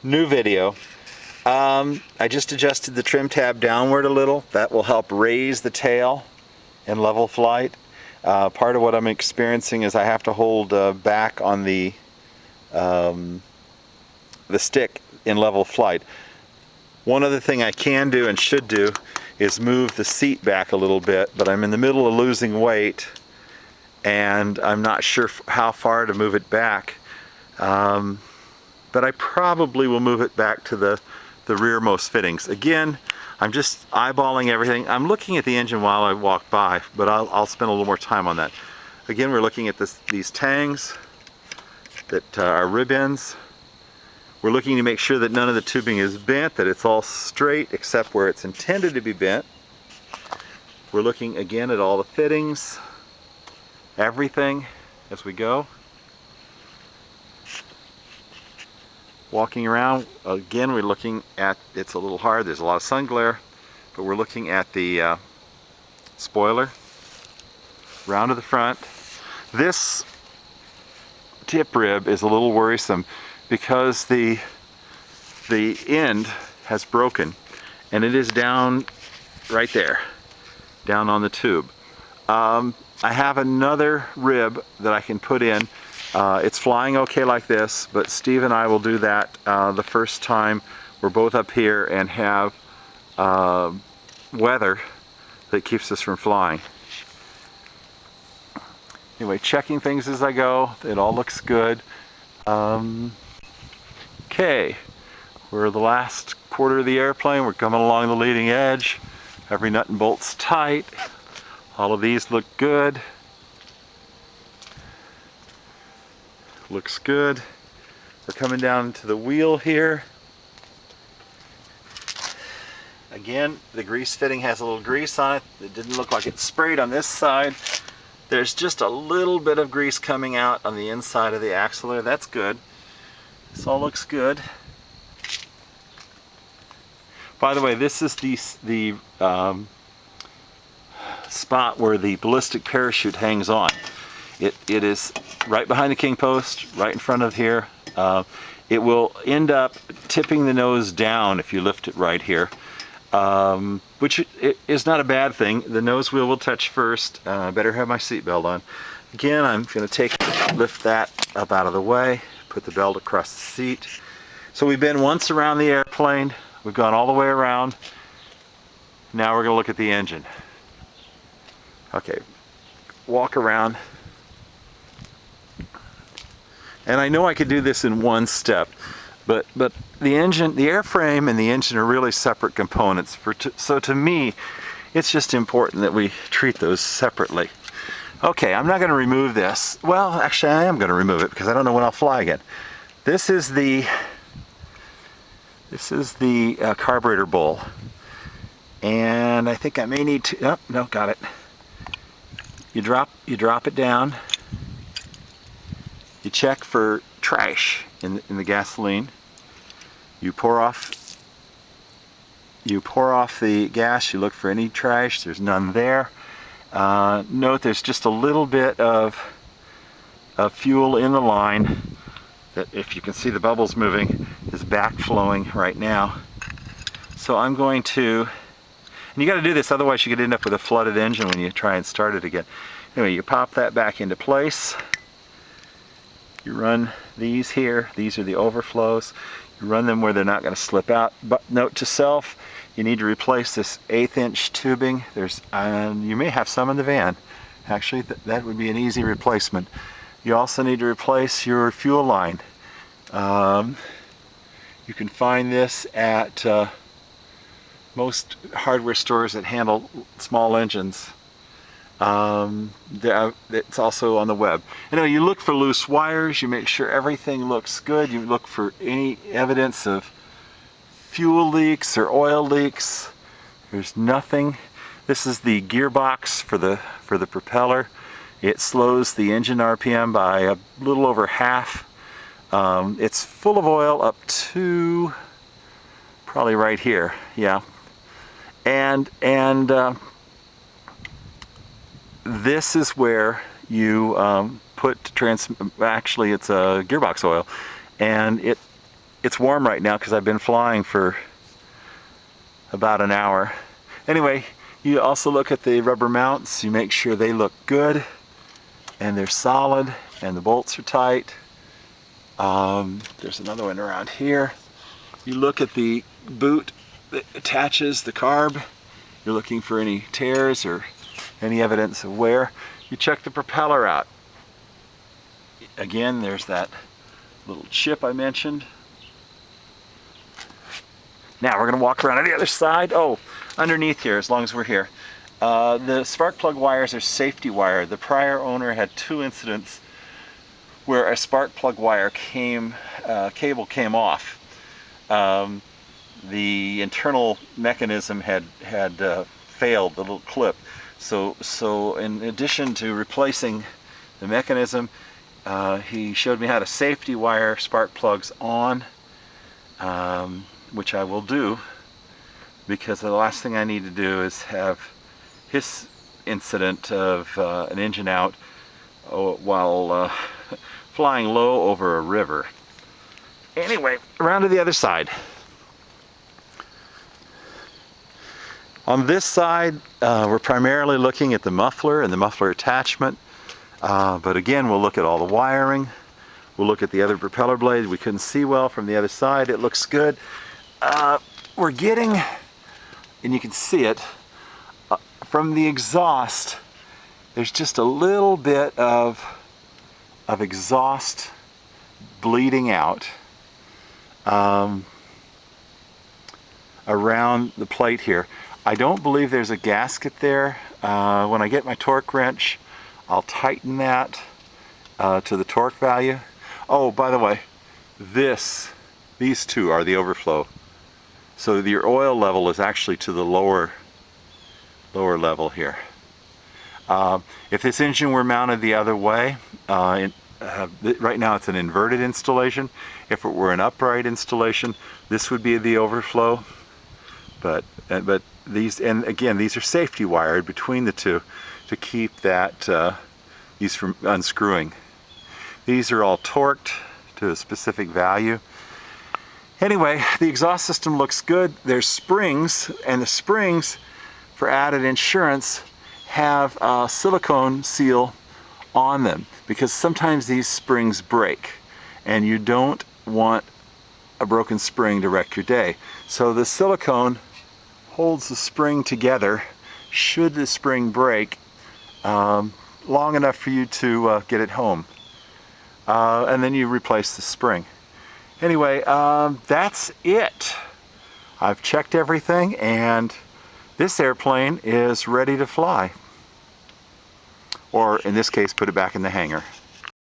New video. I just adjusted the trim tab downward a little. That will help raise the tail in level flight. Part of what I'm experiencing is I have to hold back on the stick in level flight. One other thing I can do and should do is move the seat back a little bit, but I'm in the middle of losing weight and I'm not sure how far to move it back. But I probably will move it back to the rearmost fittings. Again, I'm just eyeballing everything. I'm looking at the engine while I walk by, but I'll spend a little more time on that. Again, we're looking at these tangs that are rib ends. We're looking to make sure that none of the tubing is bent, that it's all straight except where it's intended to be bent. We're looking again at all the fittings, everything as we go. Walking around, again, we're looking at, it's a little hard, there's a lot of sun glare, but we're looking at the spoiler, round to the front. This tip rib is a little worrisome because the end has broken and it is down right there, down on the tube. I have another rib that I can put in. It's flying okay like this, but Steve and I will do that the first time we're both up here and have weather that keeps us from flying. Anyway, checking things as I go. It all looks good. Okay, we're the last quarter of the airplane. We're coming along the leading edge. Every nut and bolt's tight. All of these look good. Looks good. We're coming down to the wheel here. Again, the grease fitting has a little grease on it. It didn't look like it sprayed on this side. There's just a little bit of grease coming out on the inside of the axle there. That's good. This all looks good. By the way, this is the spot where the ballistic parachute hangs on. It is right behind the king post, right in front of here. It will end up tipping the nose down if you lift it right here, which is not a bad thing. The nose wheel will touch first. Better have my seatbelt on. Again, I'm going to lift that up out of the way, put the belt across the seat. So we've been once around the airplane. We've gone all the way around. Now we're going to look at the engine. Okay, walk around. And I know I could do this in one step, but the engine, the airframe and the engine are really separate components. So to me, it's just important that we treat those separately. Okay, I'm not going to remove this. Well, actually I am going to remove it because I don't know when I'll fly again. This is the carburetor bowl. And I think I may need to, oh, no, got it. You drop it down. You check for trash in the gasoline. You pour off the gas. You look for any trash. There's none there. Note there's just a little bit of fuel in the line that, if you can see the bubbles moving, is backflowing right now. So I'm going to, and you got to do this, otherwise you could end up with a flooded engine when you try and start it again. Anyway, you pop that back into place. You run these here. These are the overflows. You run them where they're not going to slip out. But note to self, you need to replace this 1/8 inch tubing. You may have some in the van. Actually, that would be an easy replacement. You also need to replace your fuel line. You can find this at most hardware stores that handle small engines. It's also on the web. Anyway, you look for loose wires, you make sure everything looks good, you look for any evidence of fuel leaks or oil leaks. There's nothing. This is the gearbox for the propeller. It slows the engine RPM by a little over half. It's full of oil up to probably right here, yeah. And this is where you put actually it's a gearbox oil, and it's warm right now because I've been flying for about an hour. Anyway, you also look at the rubber mounts. You make sure they look good and they're solid and the bolts are tight. There's another one around here. You look at the boot that attaches the carb. You're looking for any tears or any evidence of wear. You check the propeller out. Again, there's that little chip I mentioned. Now we're going to walk around on the other side. Oh, underneath here, as long as we're here. The spark plug wires are safety wire. The prior owner had 2 incidents where a spark plug wire cable came off. The internal mechanism had failed, the little clip. So in addition to replacing the mechanism, he showed me how to safety wire spark plugs on, which I will do, because the last thing I need to do is have his incident of an engine out while flying low over a river. Anyway, around to the other side. On this side, we're primarily looking at the muffler and the muffler attachment. But again, we'll look at all the wiring. We'll look at the other propeller blade. We couldn't see well from the other side. It looks good. We're getting, and you can see it, from the exhaust, there's just a little bit of exhaust bleeding out around the plate here. I don't believe there's a gasket there. When I get my torque wrench, I'll tighten that to the torque value. Oh, by the way, these two are the overflow. So your oil level is actually to the lower level here. If this engine were mounted the other way, right now it's an inverted installation. If it were an upright installation, this would be the overflow. But these, and again, these are safety wired between the two to keep these from unscrewing. These are all torqued to a specific value. Anyway, the exhaust system looks good. There's springs, and the springs, for added insurance, have a silicone seal on them, because sometimes these springs break and you don't want a broken spring to wreck your day. So the silicone holds the spring together should the spring break long enough for you to get it home. And then you replace the spring. Anyway, that's it. I've checked everything and this airplane is ready to fly. Or in this case, put it back in the hangar.